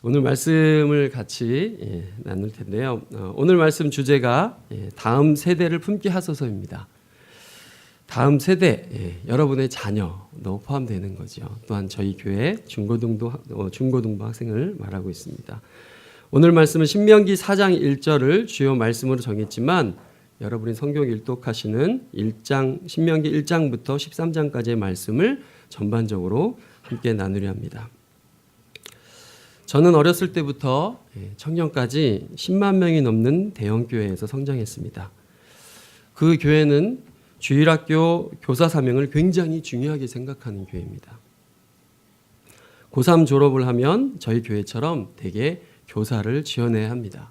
오늘 말씀을 같이 나눌 텐데요. 오늘 말씀 주제가 다음 세대를 품게 하소서입니다. 다음 세대, 여러분의 자녀도 포함되는 거죠. 또한 저희 교회 중고등부 학생을 말하고 있습니다. 오늘 말씀은 신명기 4장 1절을 주요 말씀으로 정했지만 여러분이 성경 일독하시는 신명기 1장부터 13장까지의 말씀을 전반적으로 함께 나누려 합니다. 저는 어렸을 때부터 청년까지 10만 명이 넘는 대형 교회에서 성장했습니다. 그 교회는 주일학교 교사 사명을 굉장히 중요하게 생각하는 교회입니다. 고3 졸업을 하면 저희 교회처럼 대개 교사를 지원해야 합니다.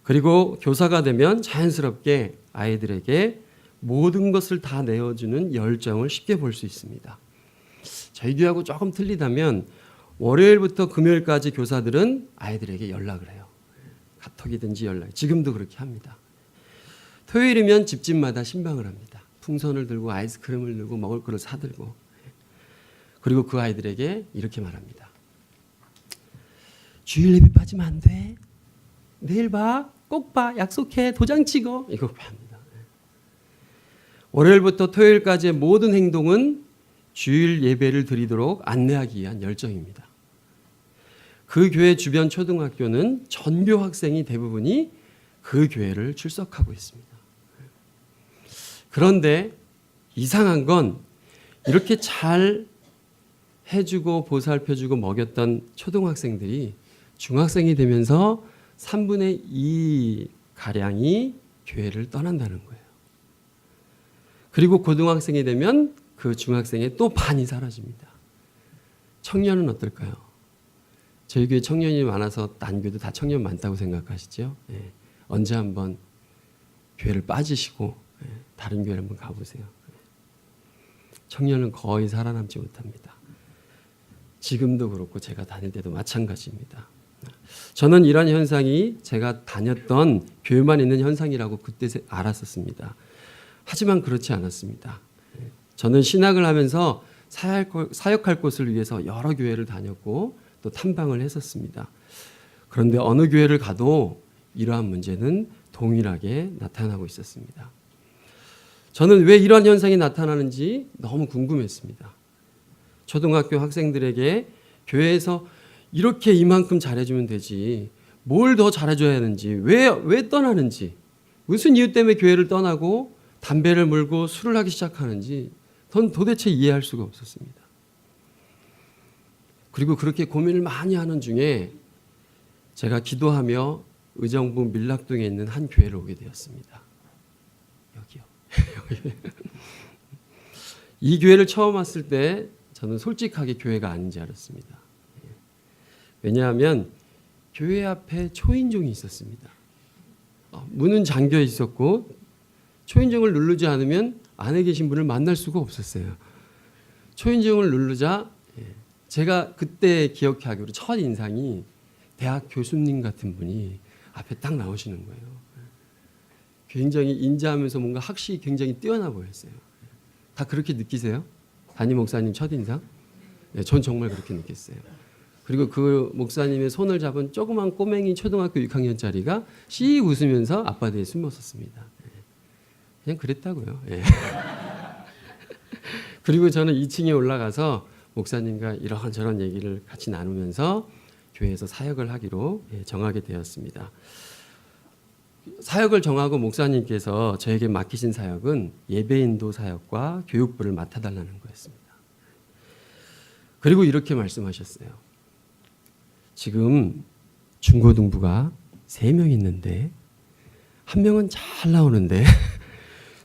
그리고 교사가 되면 자연스럽게 아이들에게 모든 것을 다 내어주는 열정을 쉽게 볼 수 있습니다. 저희 교회하고 조금 틀리다면 월요일부터 금요일까지 교사들은 아이들에게 연락을 해요. 카톡이든지 지금도 그렇게 합니다. 토요일이면 집집마다 신방을 합니다. 풍선을 들고 아이스크림을 들고 먹을 거를 사들고, 그리고 그 아이들에게 이렇게 말합니다. 주일 예배 빠지면 안 돼. 내일 봐. 꼭 봐. 약속해. 도장 찍어. 이거 합니다. 월요일부터 토요일까지의 모든 행동은 주일 예배를 드리도록 안내하기 위한 열정입니다. 그 교회 주변 초등학교는 전교 학생이 대부분이 그 교회를 출석하고 있습니다. 그런데 이상한 건 이렇게 잘 해주고 보살펴주고 먹였던 초등학생들이 중학생이 되면서 3분의 2 가량이 교회를 떠난다는 거예요. 그리고 고등학생이 되면 그 중학생의 또 반이 사라집니다. 청년은 어떨까요? 저희 교회 청년이 많아서 딴 교회도 다 청년 많다고 생각하시죠? 언제 한번 교회를 빠지시고 다른 교회를 한번 가보세요. 청년은 거의 살아남지 못합니다. 지금도 그렇고 제가 다닐 때도 마찬가지입니다. 저는 이런 현상이 제가 다녔던 교회만 있는 현상이라고 그때 알았었습니다. 하지만 그렇지 않았습니다. 저는 신학을 하면서 사역할 곳을 위해서 여러 교회를 다녔고 또 탐방을 했었습니다. 그런데 어느 교회를 가도 이러한 문제는 동일하게 나타나고 있었습니다. 저는 왜 이러한 현상이 나타나는지 너무 궁금했습니다. 초등학교 학생들에게 교회에서 이렇게 이만큼 잘해주면 되지 뭘 더 잘해줘야 하는지, 왜 떠나는지, 무슨 이유 때문에 교회를 떠나고 담배를 물고 술을 하기 시작하는지 전 도대체 이해할 수가 없었습니다. 그리고 그렇게 고민을 많이 하는 중에 제가 기도하며 의정부 밀락동에 있는 한 교회를 오게 되었습니다. 여기요. 이 교회를 처음 왔을 때 저는 솔직하게 교회가 아닌지 알았습니다. 왜냐하면 교회 앞에 초인종이 있었습니다. 문은 잠겨 있었고 초인종을 누르지 않으면 안에 계신 분을 만날 수가 없었어요. 초인종을 누르자 제가 그때 기억하기로 첫 인상이 대학 교수님 같은 분이 앞에 딱 나오시는 거예요. 굉장히 인자하면서 뭔가 학식이 굉장히 뛰어나 보였어요. 다 그렇게 느끼세요? 담임 목사님 첫인상? 전 정말 그렇게 느꼈어요. 그리고 그 목사님의 손을 잡은 조그만 꼬맹이 초등학교 6학년짜리가 씩 웃으면서 아빠 뒤에 숨었었습니다. 그냥 그랬다고요. 그리고 저는 2층에 올라가서 목사님과 이런저런 얘기를 같이 나누면서 교회에서 사역을 하기로 정하게 되었습니다. 사역을 정하고 목사님께서 저에게 맡기신 사역은 예배인도 사역과 교육부를 맡아달라는 거였습니다. 그리고 이렇게 말씀하셨어요. 지금 중고등부가 3명 있는데 1명은 잘 나오는데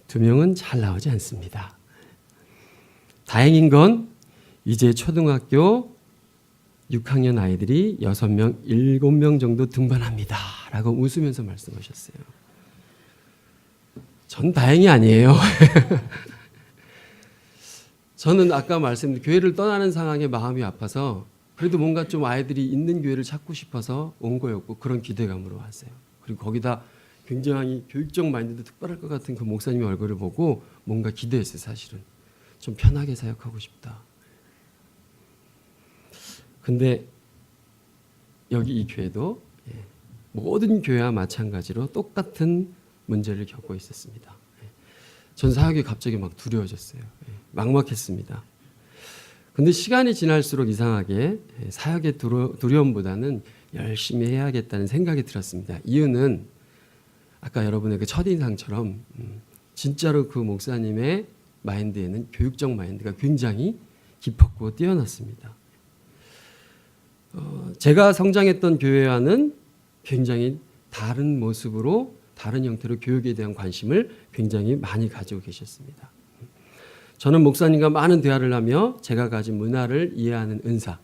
2명은 잘 나오지 않습니다. 다행인 건 이제 초등학교 6학년 아이들이 6명, 7명 정도 등반합니다. 라고 웃으면서 말씀하셨어요. 전 다행이 아니에요. 저는 아까 말씀드린 교회를 떠나는 상황에 마음이 아파서 그래도 뭔가 좀 아이들이 있는 교회를 찾고 싶어서 온 거였고 그런 기대감으로 왔어요. 그리고 거기다 굉장히 교육적 마인드도 특별할 것 같은 그 목사님의 얼굴을 보고 뭔가 기대했어요. 사실은 좀 편하게 사역하고 싶다. 근데 여기 이 교회도 모든 교회와 마찬가지로 똑같은 문제를 겪고 있었습니다. 전 사역이 갑자기 막 두려워졌어요. 막막했습니다. 근데 시간이 지날수록 이상하게 사역의 두려움보다는 열심히 해야겠다는 생각이 들었습니다. 이유는 아까 여러분의 그 첫인상처럼 진짜로 그 목사님의 마인드에는 교육적 마인드가 굉장히 깊었고 뛰어났습니다. 제가 성장했던 교회와는 굉장히 다른 모습으로 다른 형태로 교육에 대한 관심을 굉장히 많이 가지고 계셨습니다. 저는 목사님과 많은 대화를 하며 제가 가진 문화를 이해하는 은사,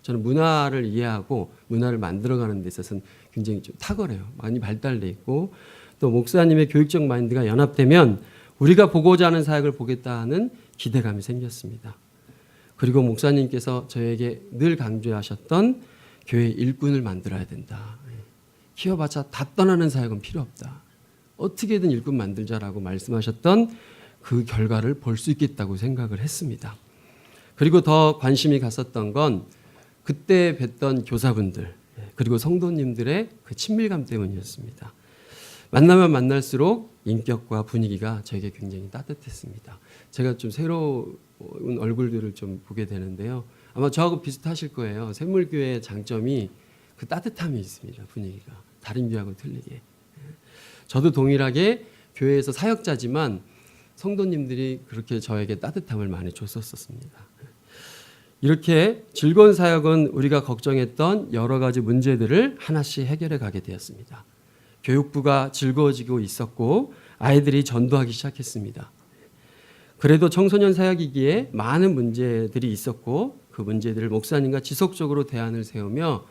저는 문화를 이해하고 문화를 만들어가는 데 있어서는 굉장히 좀 탁월해요. 많이 발달돼 있고 또 목사님의 교육적 마인드가 연합되면 우리가 보고자 하는 사역을 보겠다 하는 기대감이 생겼습니다. 그리고 목사님께서 저에게 늘 강조하셨던 교회 일꾼을 만들어야 된다. 키워봤자 다 떠나는 사역은 필요 없다. 어떻게든 일꾼 만들자라고 말씀하셨던 그 결과를 볼 수 있겠다고 생각을 했습니다. 그리고 더 관심이 갔었던 건 그때 뵀던 교사분들 그리고 성도님들의 그 친밀감 때문이었습니다. 만나면 만날수록 인격과 분위기가 저에게 굉장히 따뜻했습니다. 제가 좀 새로운 얼굴들을 좀 보게 되는데요. 아마 저하고 비슷하실 거예요. 샘물교회의 장점이 그 따뜻함이 있습니다. 분위기가 다른 교회하고 틀리게. 저도 동일하게 교회에서 사역자지만 성도님들이 그렇게 저에게 따뜻함을 많이 줬었습니다. 이렇게 즐거운 사역은 우리가 걱정했던 여러 가지 문제들을 하나씩 해결해 가게 되었습니다. 교육부가 즐거워지고 있었고 아이들이 전도하기 시작했습니다. 그래도 청소년 사역이기에 많은 문제들이 있었고 그 문제들을 목사님과 지속적으로 대안을 세우며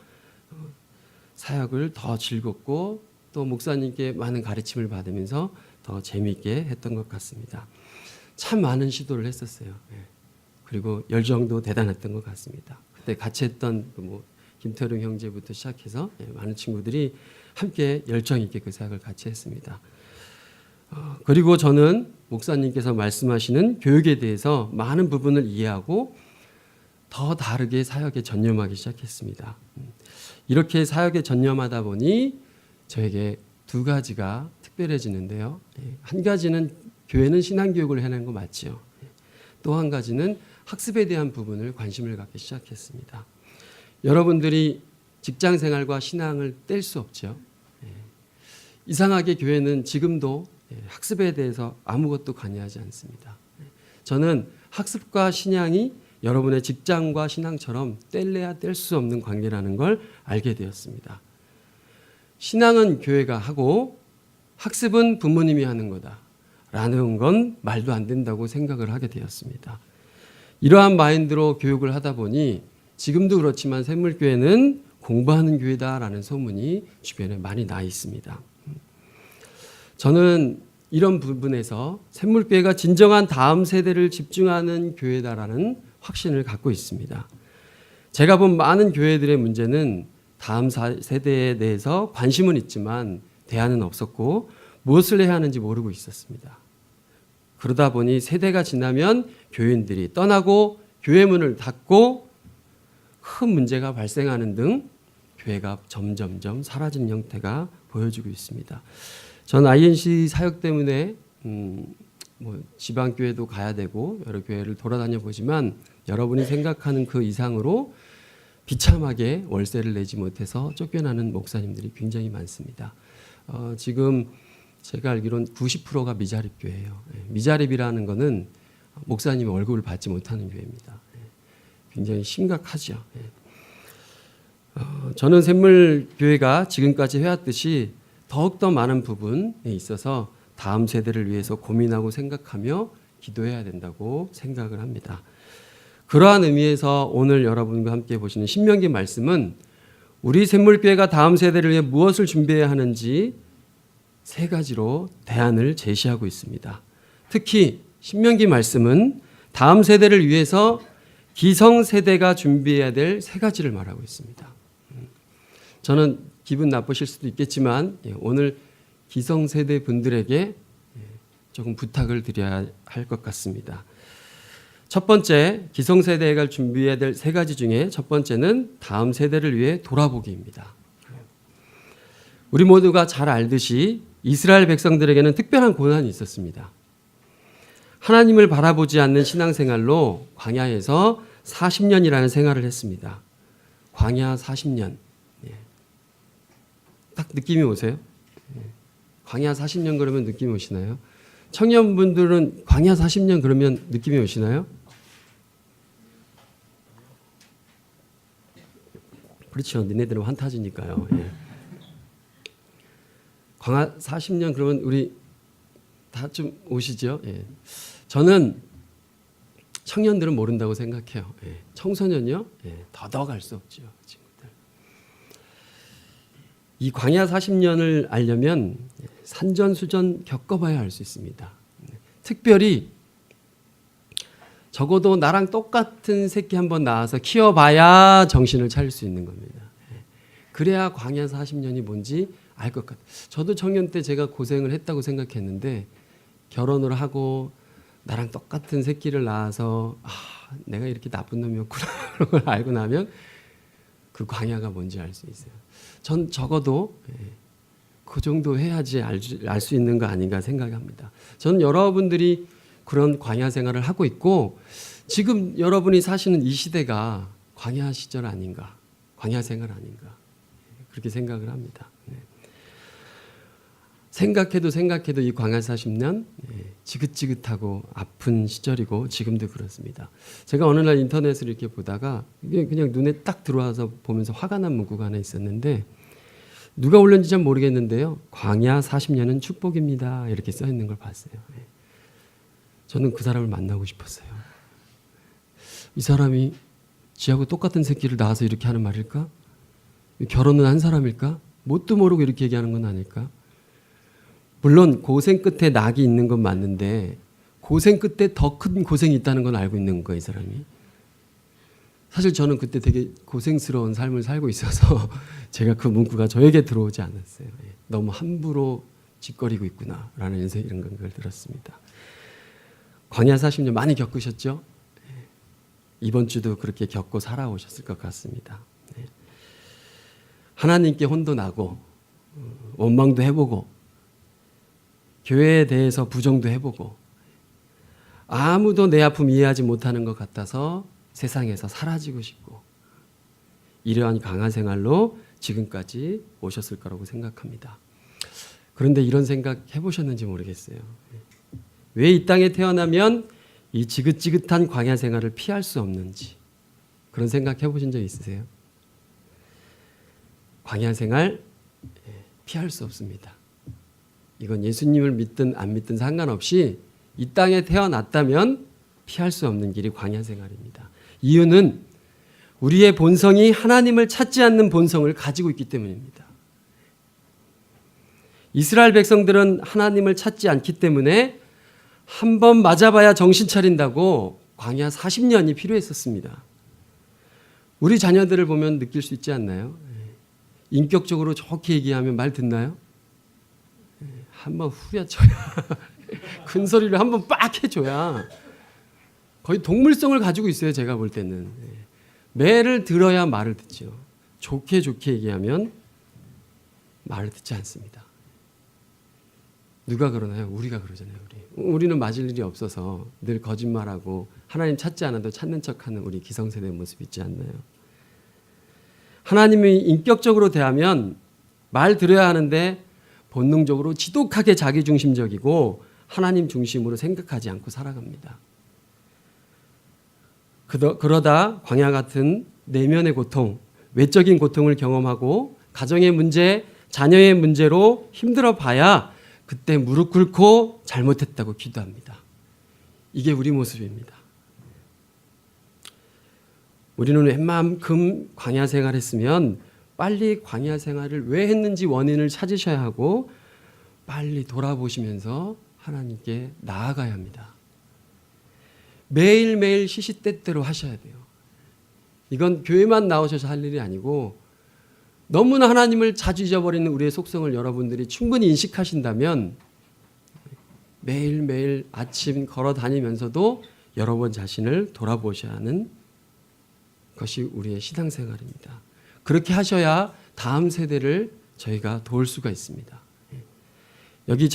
사역을 더 즐겁고 또 목사님께 많은 가르침을 받으면서 더 재미있게 했던 것 같습니다. 참 많은 시도를 했었어요. 그리고 열정도 대단했던 것 같습니다. 그때 같이 했던 김태룡 형제부터 시작해서 많은 친구들이 함께 열정 있게 그 사역을 같이 했습니다. 그리고 저는 목사님께서 말씀하시는 교육에 대해서 많은 부분을 이해하고 더 다르게 사역에 전념하기 시작했습니다. 이렇게 사역에 전념하다 보니 저에게 두 가지가 특별해지는데요. 한 가지는 교회는 신앙교육을 해내는 거 맞죠. 또 한 가지는 학습에 대한 부분을 관심을 갖기 시작했습니다. 여러분들이 직장생활과 신앙을 뗄 수 없죠. 이상하게 교회는 지금도 학습에 대해서 아무것도 관여하지 않습니다. 저는 학습과 신앙이 여러분의 직장과 신앙처럼 뗄래야 뗄 수 없는 관계라는 걸 알게 되었습니다. 신앙은 교회가 하고 학습은 부모님이 하는 거다라는 건 말도 안 된다고 생각을 하게 되었습니다. 이러한 마인드로 교육을 하다 보니 지금도 그렇지만 샘물교회는 공부하는 교회다라는 소문이 주변에 많이 나 있습니다. 저는 이런 부분에서 샘물교회가 진정한 다음 세대를 집중하는 교회다라는 확신을 갖고 있습니다. 제가 본 많은 교회들의 문제는 다음 세대에 대해서 관심은 있지만 대안은 없었고 무엇을 해야 하는지 모르고 있었습니다. 그러다 보니 세대가 지나면 교인들이 떠나고 교회 문을 닫고 큰 문제가 발생하는 등 교회가 점점점 사라지는 형태가 보여지고 있습니다. 전 INC 사역 때문에 지방교회도 가야 되고 여러 교회를 돌아다녀 보지만 여러분이 생각하는 그 이상으로 비참하게 월세를 내지 못해서 쫓겨나는 목사님들이 굉장히 많습니다. 지금 제가 알기로는 90%가 미자립 교회예요. 미자립이라는 것은 목사님의 월급을 받지 못하는 교회입니다. 굉장히 심각하죠. 저는 샘물교회가 지금까지 해왔듯이 더욱더 많은 부분에 있어서 다음 세대를 위해서 고민하고 생각하며 기도해야 된다고 생각을 합니다. 그러한 의미에서 오늘 여러분과 함께 보시는 신명기 말씀은 우리 샘물교회가 다음 세대를 위해 무엇을 준비해야 하는지 세 가지로 대안을 제시하고 있습니다. 특히 신명기 말씀은 다음 세대를 위해서 기성세대가 준비해야 될 세 가지를 말하고 있습니다. 저는 기분 나쁘실 수도 있겠지만 오늘 기성세대 분들에게 조금 부탁을 드려야 할 것 같습니다. 첫 번째, 기성세대가 준비해야 될 세 가지 중에 첫 번째는 다음 세대를 위해 돌아보기입니다. 우리 모두가 잘 알듯이 이스라엘 백성들에게는 특별한 고난이 있었습니다. 하나님을 바라보지 않는 신앙생활로 광야에서 40년이라는 생활을 했습니다. 광야 40년. 딱 느낌이 오세요? 광야 40년 그러면 느낌이 오시나요? 청년분들은 광야 40년 그러면 느낌이 오시나요? 그렇죠. 니네들은 환타지니까요. 예. 광야 40년 그러면 우리 다 좀 오시죠? 예. 저는 청년들은 모른다고 생각해요. 예. 청소년요? 예. 더더욱 알 수 없죠. 친구들. 이 광야 40년을 알려면 산전수전 겪어봐야 알 수 있습니다. 특별히 적어도 나랑 똑같은 새끼 한번 낳아서 키워봐야 정신을 차릴 수 있는 겁니다. 그래야 광야 40년이 뭔지 알 것 같아요. 저도 청년 때 제가 고생을 했다고 생각했는데 결혼을 하고 나랑 똑같은 새끼를 낳아서 내가 이렇게 나쁜 놈이었구나 그런 걸 알고 나면 그 광야가 뭔지 알 수 있어요. 전 적어도 그 정도 해야지 알 수 있는 거 아닌가 생각합니다. 저는 여러분들이 그런 광야 생활을 하고 있고 지금 여러분이 사시는 이 시대가 광야 시절 아닌가, 광야 생활 아닌가 그렇게 생각을 합니다. 생각해도 이 광야 40년 지긋지긋하고 아픈 시절이고 지금도 그렇습니다. 제가 어느 날 인터넷을 이렇게 보다가 그냥 눈에 딱 들어와서 보면서 화가 난 문구가 하나 있었는데 누가 올렸는지 잘 모르겠는데요. 광야 40년은 축복입니다. 이렇게 써 있는 걸 봤어요. 저는 그 사람을 만나고 싶었어요. 이 사람이 지하고 똑같은 새끼를 낳아서 이렇게 하는 말일까? 결혼은 한 사람일까? 뭣도 모르고 이렇게 얘기하는 건 아닐까? 물론 고생 끝에 낙이 있는 건 맞는데 고생 끝에 더 큰 고생이 있다는 건 알고 있는 거예요, 이 사람이. 사실 저는 그때 되게 고생스러운 삶을 살고 있어서 제가 그 문구가 저에게 들어오지 않았어요. 너무 함부로 짓거리고 있구나라는 이런 생각을 들었습니다. 광야 40년 많이 겪으셨죠? 이번 주도 그렇게 겪고 살아오셨을 것 같습니다. 하나님께 혼도 나고 원망도 해보고 교회에 대해서 부정도 해보고 아무도 내 아픔 이해하지 못하는 것 같아서 세상에서 사라지고 싶고 이러한 강한 생활로 지금까지 오셨을 거라고 생각합니다. 그런데 이런 생각 해보셨는지 모르겠어요. 왜 이 땅에 태어나면 이 지긋지긋한 광야 생활을 피할 수 없는지 그런 생각 해보신 적 있으세요? 광야 생활 피할 수 없습니다. 이건 예수님을 믿든 안 믿든 상관없이 이 땅에 태어났다면 피할 수 없는 길이 광야 생활입니다. 이유는 우리의 본성이 하나님을 찾지 않는 본성을 가지고 있기 때문입니다. 이스라엘 백성들은 하나님을 찾지 않기 때문에 한 번 맞아봐야 정신 차린다고 광야 40년이 필요했었습니다. 우리 자녀들을 보면 느낄 수 있지 않나요? 인격적으로 좋게 얘기하면 말 듣나요? 한번 후려쳐야 큰 소리를 한번 빡 해줘야 거의 동물성을 가지고 있어요. 제가 볼 때는 매를 들어야 말을 듣죠. 좋게 얘기하면 말을 듣지 않습니다. 누가 그러나요? 우리가 그러잖아요. 우리는 맞을 일이 없어서 늘 거짓말하고 하나님 찾지 않아도 찾는 척하는 우리 기성세대의 모습 있지 않나요? 하나님이 인격적으로 대하면 말 들어야 하는데 본능적으로 지독하게 자기중심적이고 하나님 중심으로 생각하지 않고 살아갑니다. 그러다 광야 같은 내면의 고통, 외적인 고통을 경험하고 가정의 문제, 자녀의 문제로 힘들어 봐야 그때 무릎 꿇고 잘못했다고 기도합니다. 이게 우리 모습입니다. 우리는 웬만큼 광야 생활했으면 빨리 광야 생활을 왜 했는지 원인을 찾으셔야 하고 빨리 돌아보시면서 하나님께 나아가야 합니다. 매일매일 시시때때로 하셔야 돼요. 이건 교회만 나오셔서 할 일이 아니고 너무나 하나님을 자주 잊어버리는 우리의 속성을 여러분들이 충분히 인식하신다면 매일매일 아침 걸어 다니면서도 여러 번 자신을 돌아보셔야 하는 것이 우리의 신앙생활입니다. 그렇게 하셔야 다음 세대를 저희가 도울 수가 있습니다. 여기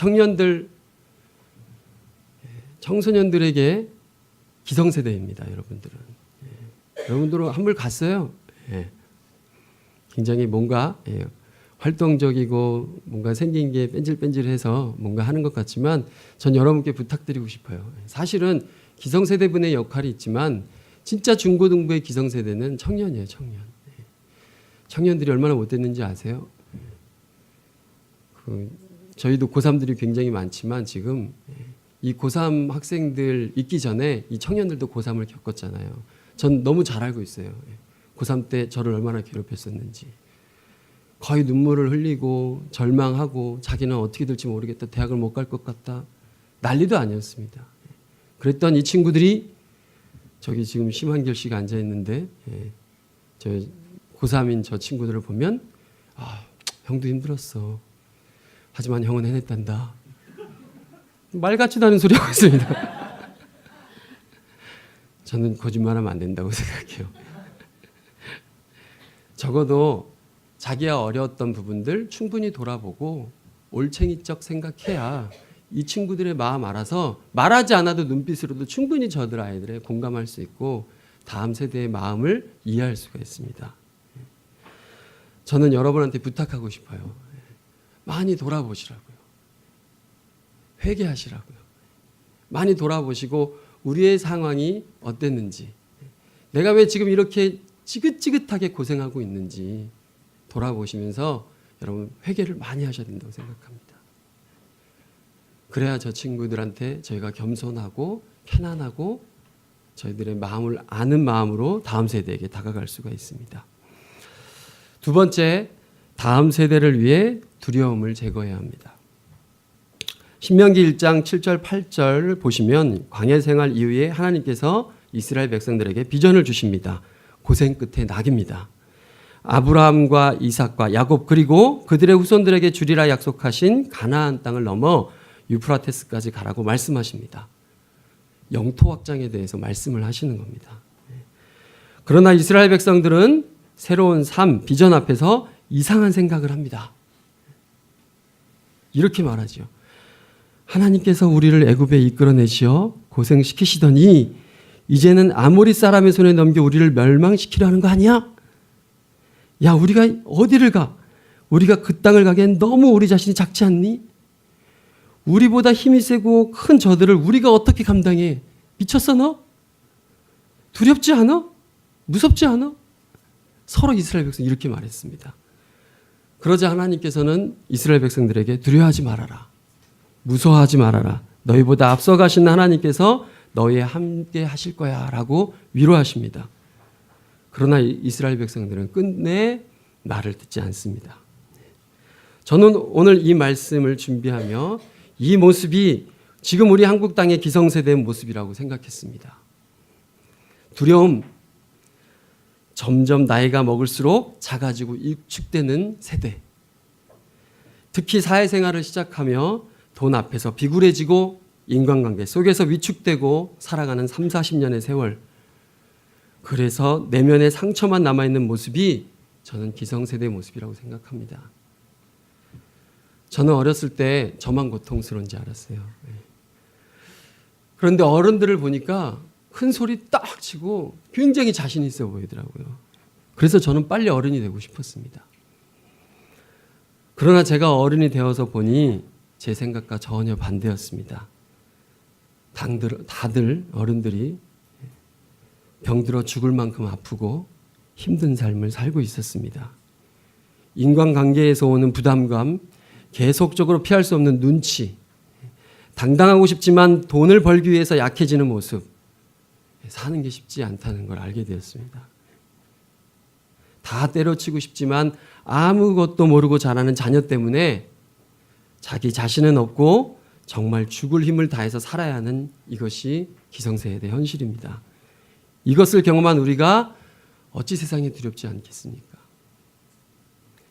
청소년들에게 기성세대입니다. 여러분들은. 여러분들은 한물 갔어요. 굉장히 뭔가 활동적이고 뭔가 생긴 게 뺀질뺀질해서 뭔가 하는 것 같지만 전 여러분께 부탁드리고 싶어요. 사실은 기성세대분의 역할이 있지만 진짜 중고등부의 기성세대는 청년이에요. 청년들이 얼마나 못됐는지 아세요? 저희도 고3들이 굉장히 많지만 지금 이 고3 학생들 있기 전에 이 청년들도 고3을 겪었잖아요. 전 너무 잘 알고 있어요. 고3 때 저를 얼마나 괴롭혔었는지. 거의 눈물을 흘리고 절망하고 자기는 어떻게 될지 모르겠다. 대학을 못 갈 것 같다. 난리도 아니었습니다. 그랬던 이 친구들이 저기 지금 심한결 씨가 앉아 있는데 저 고3인 저 친구들을 보면 형도 힘들었어. 하지만 형은 해냈단다. 말 같지도 않은 소리 하고 있습니다. 저는 거짓말하면 안 된다고 생각해요. 적어도 자기가 어려웠던 부분들 충분히 돌아보고 올챙이적 생각해야 이 친구들의 마음 알아서 말하지 않아도 눈빛으로도 충분히 저들 아이들에 공감할 수 있고 다음 세대의 마음을 이해할 수가 있습니다. 저는 여러분한테 부탁하고 싶어요. 많이 돌아보시라고요. 회개하시라고요. 많이 돌아보시고 우리의 상황이 어땠는지, 내가 왜 지금 이렇게 지긋지긋하게 고생하고 있는지 돌아보시면서 여러분 회개를 많이 하셔야 된다고 생각합니다. 그래야 저 친구들한테 저희가 겸손하고 편안하고 저희들의 마음을 아는 마음으로 다음 세대에게 다가갈 수가 있습니다. 두 번째, 다음 세대를 위해 두려움을 제거해야 합니다. 신명기 1장 7절 8절 보시면 광야 생활 이후에 하나님께서 이스라엘 백성들에게 비전을 주십니다. 고생 끝에 낙입니다. 아브라함과 이삭과 야곱 그리고 그들의 후손들에게 주리라 약속하신 가나안 땅을 넘어 유프라테스까지 가라고 말씀하십니다. 영토 확장에 대해서 말씀을 하시는 겁니다. 그러나 이스라엘 백성들은 새로운 삶, 비전 앞에서 이상한 생각을 합니다. 이렇게 말하죠. 하나님께서 우리를 애굽에 이끌어내시어 고생시키시더니 이제는 아모리 사람의 손에 넘겨 우리를 멸망시키려 하는 거 아니야? 야, 우리가 어디를 가? 우리가 그 땅을 가기엔 너무 우리 자신이 작지 않니? 우리보다 힘이 세고 큰 저들을 우리가 어떻게 감당해? 미쳤어 너? 두렵지 않아? 무섭지 않아? 서로 이스라엘 백성이 이렇게 말했습니다. 그러자 하나님께서는 이스라엘 백성들에게 두려워하지 말아라. 무서워하지 말아라. 너희보다 앞서가신 하나님께서 너희와 함께 하실 거야 라고 위로하십니다. 그러나 이스라엘 백성들은 끝내 말을 듣지 않습니다. 저는 오늘 이 말씀을 준비하며 이 모습이 지금 우리 한국 땅의 기성세대의 모습이라고 생각했습니다. 두려움, 점점 나이가 먹을수록 작아지고 위축되는 세대. 특히 사회생활을 시작하며 돈 앞에서 비굴해지고 인간관계 속에서 위축되고 살아가는 3, 40년의 세월. 그래서 내면에 상처만 남아있는 모습이 저는 기성세대의 모습이라고 생각합니다. 저는 어렸을 때 저만 고통스러운지 알았어요. 그런데 어른들을 보니까 큰 소리 딱 치고 굉장히 자신 있어 보이더라고요. 그래서 저는 빨리 어른이 되고 싶었습니다. 그러나 제가 어른이 되어서 보니 제 생각과 전혀 반대였습니다. 다들 어른들이 병들어 죽을 만큼 아프고 힘든 삶을 살고 있었습니다. 인간관계에서 오는 부담감, 계속적으로 피할 수 없는 눈치, 당당하고 싶지만 돈을 벌기 위해서 약해지는 모습, 사는 게 쉽지 않다는 걸 알게 되었습니다. 다 때려치고 싶지만 아무것도 모르고 자라는 자녀 때문에 자기 자신은 없고 정말 죽을 힘을 다해서 살아야 하는 이것이 기성세대의 현실입니다. 이것을 경험한 우리가 어찌 세상에 두렵지 않겠습니까?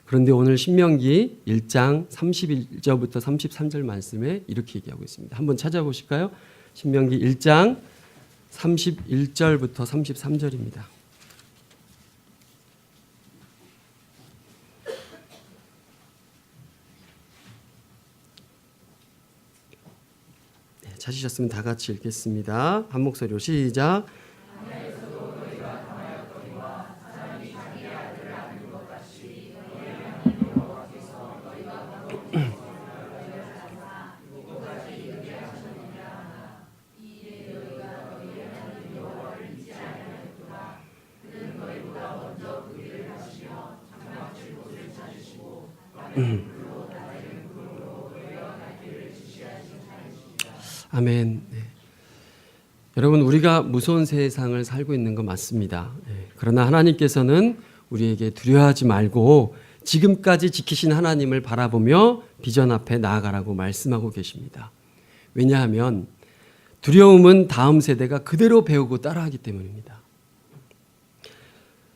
그런데 오늘 신명기 1장 31절부터 33절 말씀에 이렇게 얘기하고 있습니다. 한번 찾아보실까요? 신명기 1장 31절부터 33절입니다. 찾으셨으면 다 같이 읽겠습니다. 한 목소리로 시작. 아멘. 네. 여러분, 우리가 무서운 세상을 살고 있는 거 맞습니다. 네. 그러나 하나님께서는 우리에게 두려워하지 말고 지금까지 지키신 하나님을 바라보며 비전 앞에 나아가라고 말씀하고 계십니다. 왜냐하면 두려움은 다음 세대가 그대로 배우고 따라하기 때문입니다.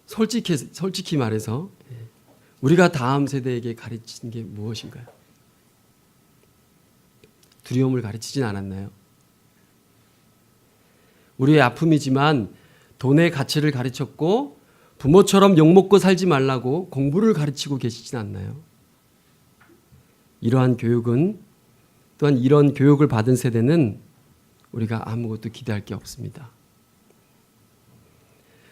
솔직히 말해서 우리가 다음 세대에게 가르친 게 무엇인가요? 두려움을 가르치진 않았나요? 우리의 아픔이지만 돈의 가치를 가르쳤고 부모처럼 욕먹고 살지 말라고 공부를 가르치고 계시진 않나요? 이러한 교육은 또한 이런 교육을 받은 세대는 우리가 아무것도 기대할 게 없습니다.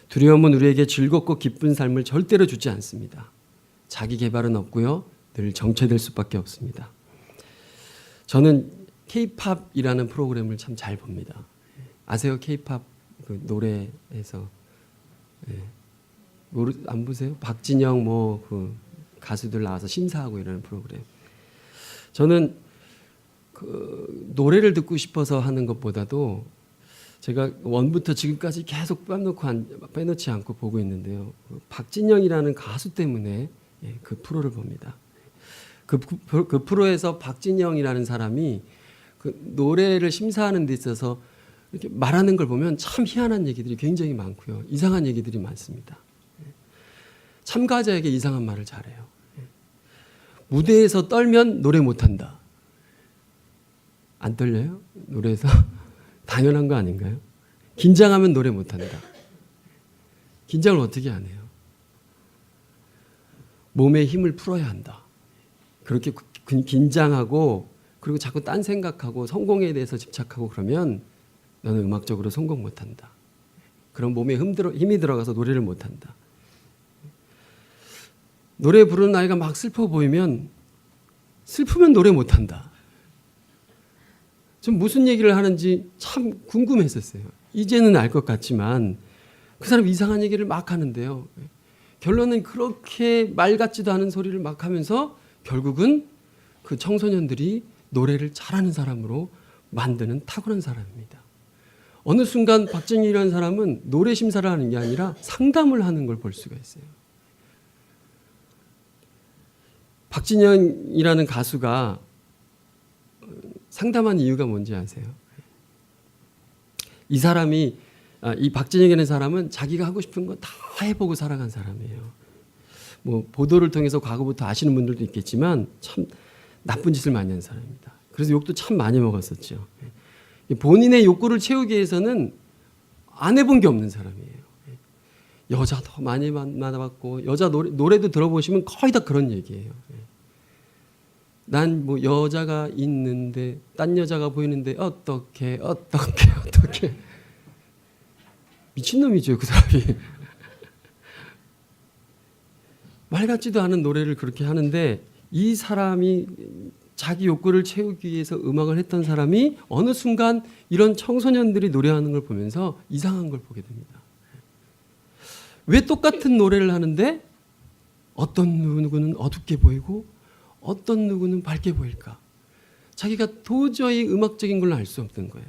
두려움은 우리에게 즐겁고 기쁜 삶을 절대로 주지 않습니다. 자기 개발은 없고요. 늘 정체될 수밖에 없습니다. 저는 K-팝이라는 프로그램을 참 잘 봅니다. 아세요? K-팝 그 노래에서 안 보세요? 박진영 그 가수들 나와서 심사하고 이러는 프로그램. 저는 그 노래를 듣고 싶어서 하는 것보다도 제가 원부터 지금까지 계속 빼놓지 않고 보고 있는데요. 박진영이라는 가수 때문에 그 프로를 봅니다. 그 프로에서 박진영이라는 사람이 그 노래를 심사하는 데 있어서 이렇게 말하는 걸 보면 참 희한한 얘기들이 굉장히 많고요. 이상한 얘기들이 많습니다. 참가자에게 이상한 말을 잘해요. 무대에서 떨면 노래 못한다. 안 떨려요? 노래에서? 당연한 거 아닌가요? 긴장하면 노래 못한다. 긴장을 어떻게 안 해요? 몸에 힘을 풀어야 한다. 그렇게 긴장하고 그리고 자꾸 딴 생각하고 성공에 대해서 집착하고 그러면 너는 음악적으로 성공 못한다. 그럼 몸에 힘이 들어가서 노래를 못한다. 노래 부르는 아이가 막 슬퍼 보이면 슬프면 노래 못한다. 좀 무슨 얘기를 하는지 참 궁금했었어요. 이제는 알 것 같지만 그 사람 이상한 얘기를 막 하는데요. 결론은 그렇게 말 같지도 않은 소리를 막 하면서 결국은 그 청소년들이 노래를 잘하는 사람으로 만드는 탁월한 사람입니다. 어느 순간 박진영이라는 사람은 노래 심사를 하는 게 아니라 상담을 하는 걸 볼 수가 있어요. 박진영이라는 가수가 상담한 이유가 뭔지 아세요? 이 사람이 이 박진영이라는 사람은 자기가 하고 싶은 거 다 해보고 살아간 사람이에요. 뭐 보도를 통해서 과거부터 아시는 분들도 있겠지만 참 나쁜 짓을 많이 한 사람입니다. 그래서 욕도 참 많이 먹었었죠. 본인의 욕구를 채우기 위해서는 안 해본 게 없는 사람이에요. 여자도 많이 만나봤고 여자 노래도 들어보시면 거의 다 그런 얘기예요. 난 뭐 여자가 있는데 딴 여자가 보이는데 어떻게 미친놈이죠 그 사람이. 말 같지도 않은 노래를 그렇게 하는데 이 사람이 자기 욕구를 채우기 위해서 음악을 했던 사람이 어느 순간 이런 청소년들이 노래하는 걸 보면서 이상한 걸 보게 됩니다. 왜 똑같은 노래를 하는데 어떤 누구는 어둡게 보이고 어떤 누구는 밝게 보일까? 자기가 도저히 음악적인 걸로 알 수 없는 거예요.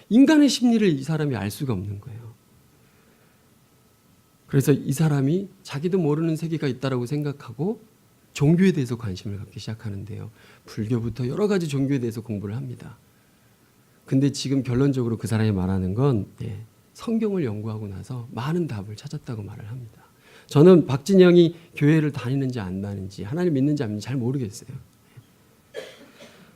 인간의 심리를 이 사람이 알 수가 없는 거예요. 그래서 이 사람이 자기도 모르는 세계가 있다고 생각하고 종교에 대해서 관심을 갖기 시작하는데요. 불교부터 여러 가지 종교에 대해서 공부를 합니다. 근데 지금 결론적으로 그 사람이 말하는 건 성경을 연구하고 나서 많은 답을 찾았다고 말을 합니다. 저는 박진영이 교회를 다니는지 안 다니는지 하나님 믿는지 안 믿는지 잘 모르겠어요.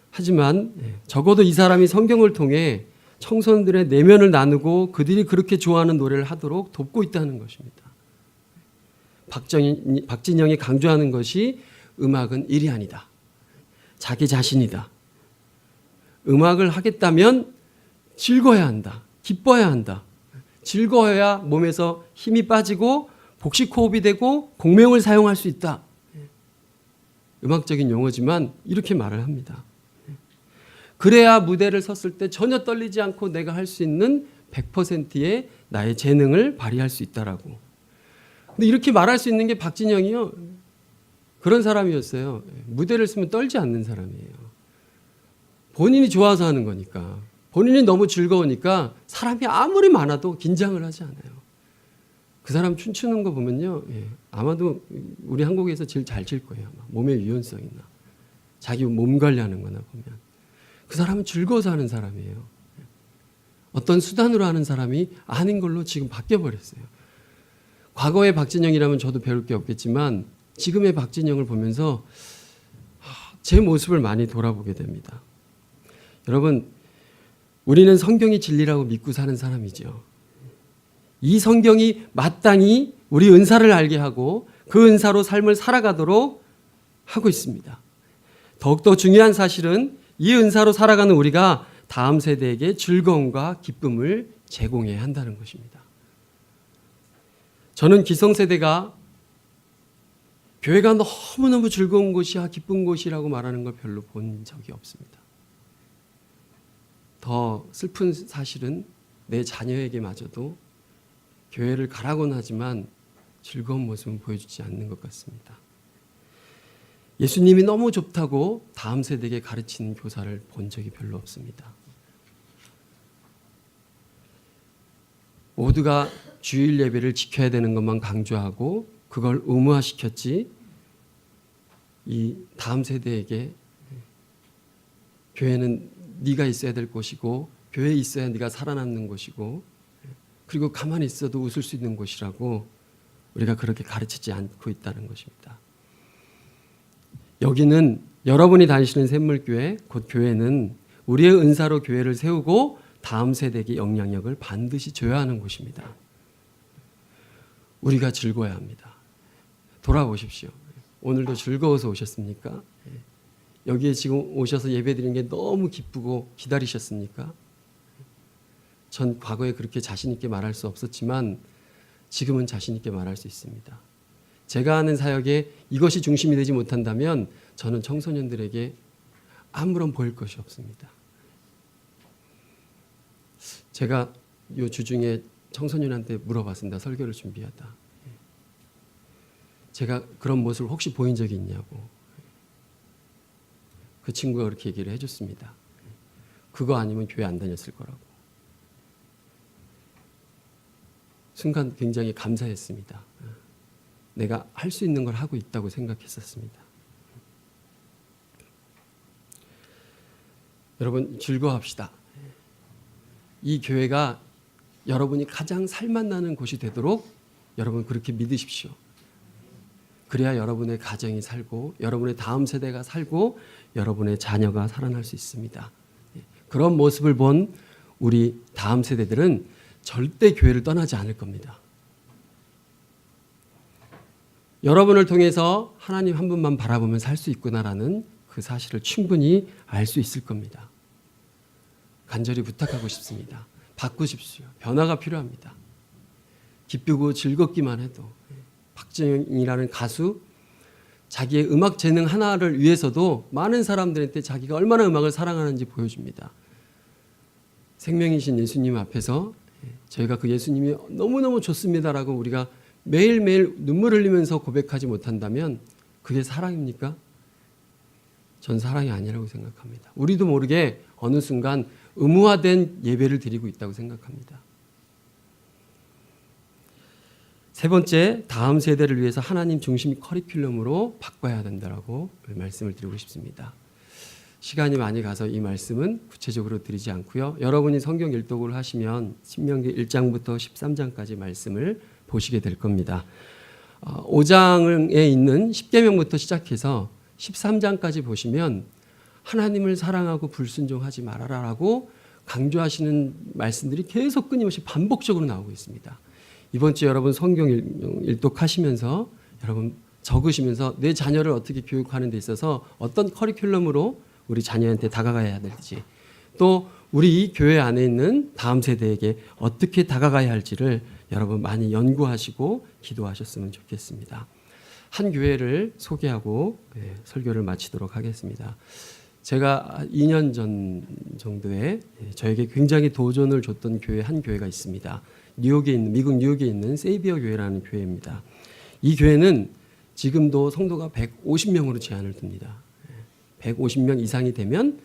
하지만 적어도 이 사람이 성경을 통해 청소년들의 내면을 나누고 그들이 그렇게 좋아하는 노래를 하도록 돕고 있다는 것입니다. 박진영이 강조하는 것이 음악은 일이 아니다. 자기 자신이다. 음악을 하겠다면 즐거워야 한다. 기뻐야 한다. 즐거워야 몸에서 힘이 빠지고 복식 호흡이 되고 공명을 사용할 수 있다. 음악적인 용어지만 이렇게 말을 합니다. 그래야 무대를 섰을 때 전혀 떨리지 않고 내가 할 수 있는 100%의 나의 재능을 발휘할 수 있다라고. 근데 이렇게 말할 수 있는 게 박진영이요. 그런 사람이었어요. 무대를 쓰면 떨지 않는 사람이에요. 본인이 좋아서 하는 거니까. 본인이 너무 즐거우니까 사람이 아무리 많아도 긴장을 하지 않아요. 그 사람 춤추는 거 보면요. 아마도 우리 한국에서 제일 잘 칠 거예요. 몸의 유연성이나 자기 몸 관리하는 거나 보면. 그 사람은 즐거워서 하는 사람이에요. 어떤 수단으로 하는 사람이 아닌 걸로 지금 바뀌어버렸어요. 과거의 박진영이라면 저도 배울 게 없겠지만 지금의 박진영을 보면서 제 모습을 많이 돌아보게 됩니다. 여러분, 우리는 성경이 진리라고 믿고 사는 사람이죠. 이 성경이 마땅히 우리 은사를 알게 하고 그 은사로 삶을 살아가도록 하고 있습니다. 더욱더 중요한 사실은 이 은사로 살아가는 우리가 다음 세대에게 즐거움과 기쁨을 제공해야 한다는 것입니다. 저는 기성세대가 교회가 너무너무 즐거운 곳이야 기쁜 곳이라고 말하는 걸 별로 본 적이 없습니다. 더 슬픈 사실은 내 자녀에게마저도 교회를 가라고는 하지만 즐거운 모습은 보여주지 않는 것 같습니다. 예수님이 너무 좋다고 다음 세대에게 가르치는 교사를 본 적이 별로 없습니다. 모두가 주일 예배를 지켜야 되는 것만 강조하고 그걸 의무화시켰지 이 다음 세대에게 교회는 네가 있어야 될 곳이고 교회에 있어야 네가 살아남는 곳이고 그리고 가만히 있어도 웃을 수 있는 곳이라고 우리가 그렇게 가르치지 않고 있다는 것입니다. 여기는 여러분이 다니시는 샘물교회, 곧 교회는 우리의 은사로 교회를 세우고 다음 세대에게 영향력을 반드시 줘야 하는 곳입니다. 우리가 즐거워야 합니다. 돌아보십시오. 오늘도 즐거워서 오셨습니까? 여기에 지금 오셔서 예배드리는 게 너무 기쁘고 기다리셨습니까? 전 과거에 그렇게 자신 있게 말할 수 없었지만 지금은 자신 있게 말할 수 있습니다. 제가 하는 사역에 이것이 중심이 되지 못한다면 저는 청소년들에게 아무런 보일 것이 없습니다. 제가 이 주중에 청소년한테 물어봤습니다. 설교를 준비하다. 제가 그런 모습을 혹시 보인 적이 있냐고. 그 친구가 그렇게 얘기를 해줬습니다. 그거 아니면 교회 안 다녔을 거라고. 순간 굉장히 감사했습니다. 내가 할 수 있는 걸 하고 있다고 생각했었습니다. 여러분 즐거워합시다. 이 교회가 여러분이 가장 살맛나는 곳이 되도록 여러분 그렇게 믿으십시오. 그래야 여러분의 가정이 살고 여러분의 다음 세대가 살고 여러분의 자녀가 살아날 수 있습니다. 그런 모습을 본 우리 다음 세대들은 절대 교회를 떠나지 않을 겁니다. 여러분을 통해서 하나님 한 분만 바라보면 살 수 있구나라는 그 사실을 충분히 알 수 있을 겁니다. 간절히 부탁하고 싶습니다. 바꾸십시오. 변화가 필요합니다. 기쁘고 즐겁기만 해도 박진영이라는 가수 자기의 음악 재능 하나를 위해서도 많은 사람들한테 자기가 얼마나 음악을 사랑하는지 보여줍니다. 생명이신 예수님 앞에서 저희가 그 예수님이 너무너무 좋습니다라고 우리가 매일매일 눈물 흘리면서 고백하지 못한다면 그게 사랑입니까? 전 사랑이 아니라고 생각합니다. 우리도 모르게 어느 순간 의무화된 예배를 드리고 있다고 생각합니다. 세 번째, 다음 세대를 위해서 하나님 중심 커리큘럼으로 바꿔야 된다고 말씀을 드리고 싶습니다. 시간이 많이 가서 이 말씀은 구체적으로 드리지 않고요. 여러분이 성경 일독을 하시면 신명기 1장부터 13장까지 말씀을 보시게 될 겁니다. 5장에 있는 10계명부터 시작해서 13장까지 보시면 하나님을 사랑하고 불순종하지 말아라라고 강조하시는 말씀들이 계속 끊임없이 반복적으로 나오고 있습니다. 이번 주 여러분 성경 일독하시면서 여러분 적으시면서 내 자녀를 어떻게 교육하는 데 있어서 어떤 커리큘럼으로 우리 자녀한테 다가가야 될지, 또 우리 이 교회 안에 있는 다음 세대에게 어떻게 다가가야 할지를 여러분 많이 연구하시고 기도하셨으면 좋겠습니다. 한 교회를 소개하고 설교를 마치도록 하겠습니다. 제가 2년 전 정도에 저에게 굉장히 도전을 줬던 교회 한 교회가 있습니다. 미국 뉴욕에 있는 세이비어 교회라는 교회입니다. 이 교회는 지금도 성도가 150명으로 제한을 둡니다. 150명 이상이 되면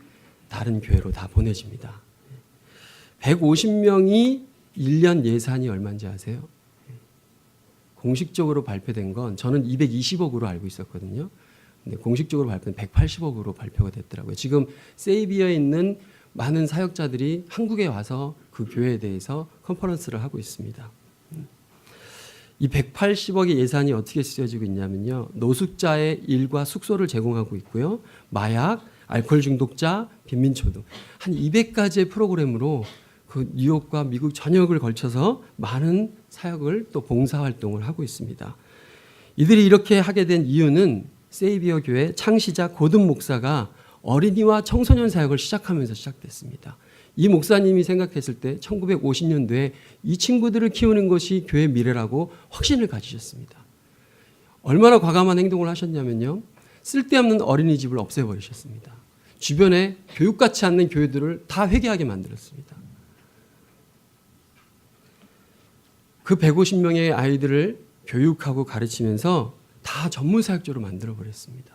다른 교회로 다 보내집니다. 150명이 1년 예산이 얼마인지 아세요? 공식적으로 발표된 건 저는 220억으로 알고 있었거든요. 근데 공식적으로 발표는 180억으로 발표가 됐더라고요. 지금 세이비어에 있는 많은 사역자들이 한국에 와서 그 교회에 대해서 컨퍼런스를 하고 있습니다. 이 180억의 예산이 어떻게 쓰여지고 있냐면요. 노숙자의 일과 숙소를 제공하고 있고요. 마약, 알코올 중독자, 빈민초등 한 200가지의 프로그램으로 그 뉴욕과 미국 전역을 걸쳐서 많은 사역을 또 봉사활동을 하고 있습니다. 이들이 이렇게 하게 된 이유는 세이비어 교회 창시자 고든 목사가 어린이와 청소년 사역을 시작하면서 시작됐습니다. 이 목사님이 생각했을 때 1950년도에 이 친구들을 키우는 것이 교회의 미래라고 확신을 가지셨습니다. 얼마나 과감한 행동을 하셨냐면요. 쓸데없는 어린이집을 없애버리셨습니다. 주변에 교육같이 않는 교회들을 다 회개하게 만들었습니다. 그 150명의 아이들을 교육하고 가르치면서 다 전문 사역자로 만들어버렸습니다.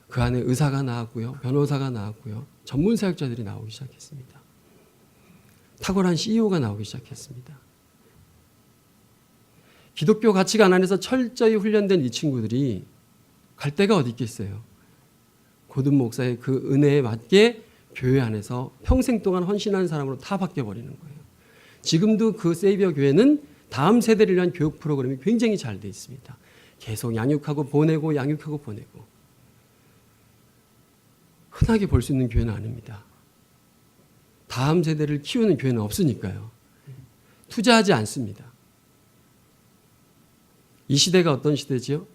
그 안에 의사가 나왔고요. 변호사가 나왔고요. 전문 사역자들이 나오기 시작했습니다. 탁월한 CEO가 나오기 시작했습니다. 기독교 가치관 안에서 철저히 훈련된 이 친구들이 갈 데가 어디 있겠어요. 고든 목사의 그 은혜에 맞게 교회 안에서 평생 동안 헌신하는 사람으로 다 바뀌어버리는 거예요. 지금도 그 세이비어 교회는 다음 세대를 위한 교육 프로그램이 굉장히 잘 돼 있습니다. 계속 양육하고 보내고 양육하고 보내고. 흔하게 볼 수 있는 교회는 아닙니다. 다음 세대를 키우는 교회는 없으니까요. 투자하지 않습니다. 이 시대가 어떤 시대지요?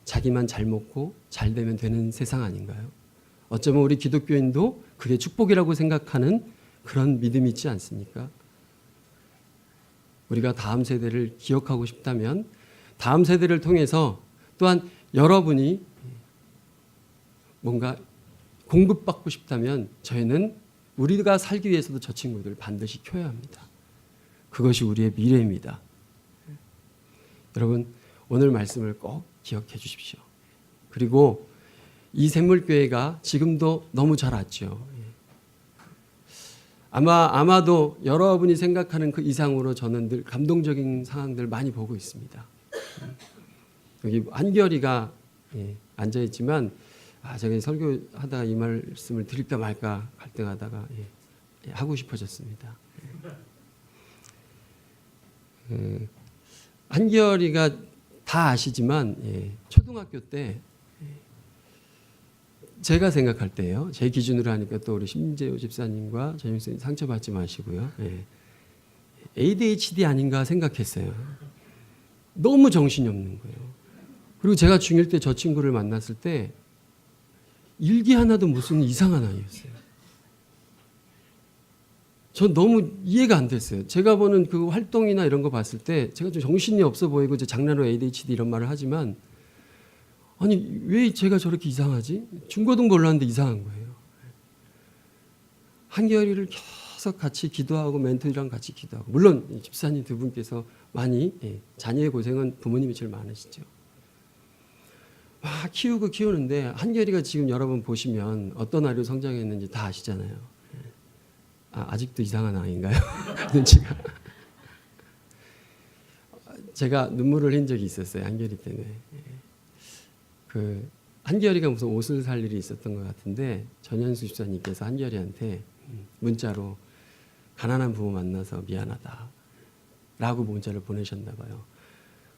자기만 잘 먹고 잘 되면 되는 세상 아닌가요? 어쩌면 우리 기독교인도 그게 축복이라고 생각하는 그런 믿음이 있지 않습니까? 우리가 다음 세대를 기억하고 싶다면 다음 세대를 통해서 또한 여러분이 뭔가 공급받고 싶다면 저희는 우리가 살기 위해서도 저 친구들 반드시 키워야 합니다. 그것이 우리의 미래입니다. 여러분 오늘 말씀을 꼭 기억해 주십시오. 그리고 이 샘물교회가 지금도 너무 잘 왔죠. 아마도 여러분이 생각하는 그 이상으로 저는 늘 감동적인 상황들 많이 보고 있습니다. 여기 한결이가 앉아있지만 제가 설교하다가 이 말씀을 드릴까 말까 갈등하다가 하고 싶어졌습니다. 한결이가 다 아시지만 초등학교 때 제가 생각할 때요. 제 기준으로 하니까 또 우리 심재호 집사님과 전영 선생님 상처받지 마시고요. ADHD 아닌가 생각했어요. 너무 정신이 없는 거예요. 그리고 제가 중1 때 저 친구를 만났을 때 일기 하나도 무슨 이상한 아이였어요. 전 너무 이해가 안 됐어요. 제가 보는 그 활동이나 이런 거 봤을 때 제가 좀 정신이 없어 보이고 장난으로 ADHD 이런 말을 하지만 아니 왜 제가 저렇게 이상하지? 중고등부 올랐는데 이상한 거예요. 한결이를 계속 같이 기도하고 멘토랑 같이 기도하고 물론 집사님 두 분께서 많이 자녀의 고생은 부모님이 제일 많으시죠. 막 키우는데 한결이가 지금 여러분 보시면 어떤 아이로 성장했는지 다 아시잖아요. 아직도 이상한 아이인가요? 눈치가. 제가 눈물을 흘린 적이 있었어요. 한결이 때문에. 그 한결이가 무슨 옷을 살 일이 있었던 것 같은데 전현수 집사님께서 한결이한테 문자로 가난한 부모 만나서 미안하다 라고 문자를 보내셨나 봐요.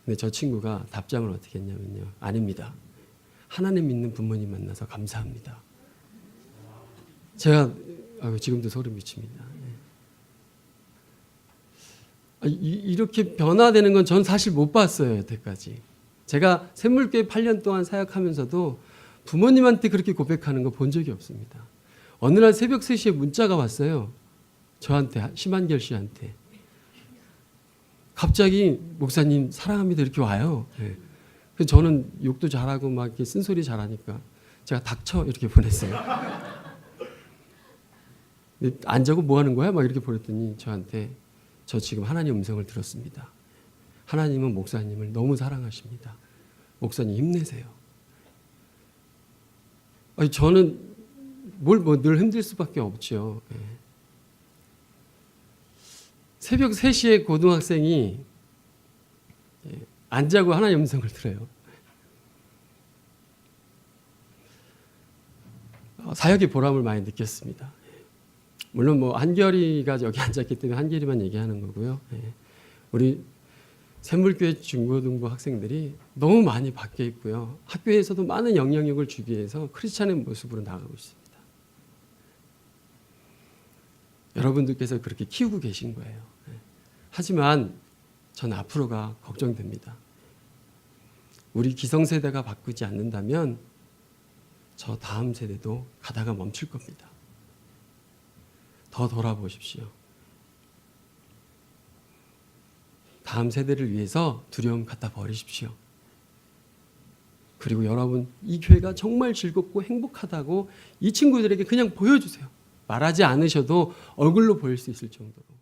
근데 저 친구가 답장을 어떻게 했냐면요. 아닙니다. 하나님 믿는 부모님 만나서 감사합니다. 제가 지금도 소름 끼칩니다. 이렇게 변화되는 건 전 사실 못 봤어요, 여태까지. 제가 샘물교회 8년 동안 사역하면서도 부모님한테 그렇게 고백하는 거 본 적이 없습니다. 어느 날 새벽 3시에 문자가 왔어요. 저한테, 심한결 씨한테. 갑자기 목사님 사랑합니다 이렇게 와요. 네. 그래서 저는 욕도 잘하고 막 이렇게 쓴소리 잘하니까 제가 닥쳐 이렇게 보냈어요. 안 자고 뭐 하는 거야? 막 이렇게 보냈더니 저한테 저 지금 하나님 음성을 들었습니다. 하나님은 목사님을 너무 사랑하십니다. 목사님 힘내세요. 저는 늘 힘들 수밖에 없죠. 예. 새벽 3시에 고등학생이 안 자고 하나님 음성을 들어요. 사역의 보람을 많이 느꼈습니다. 물론 한결이가 여기 앉았기 때문에 한결이만 얘기하는 거고요. 우리 샘물교회 중고등부 학생들이 너무 많이 바뀌어 있고요. 학교에서도 많은 영향력을 주기 위해서 크리스찬의 모습으로 나가고 있습니다. 여러분들께서 그렇게 키우고 계신 거예요. 하지만 전 앞으로가 걱정됩니다. 우리 기성세대가 바꾸지 않는다면 저 다음 세대도 가다가 멈출 겁니다. 더 돌아보십시오. 다음 세대를 위해서 두려움 갖다 버리십시오. 그리고 여러분, 이 교회가 정말 즐겁고 행복하다고 이 친구들에게 그냥 보여주세요. 말하지 않으셔도 얼굴로 보일 수 있을 정도로.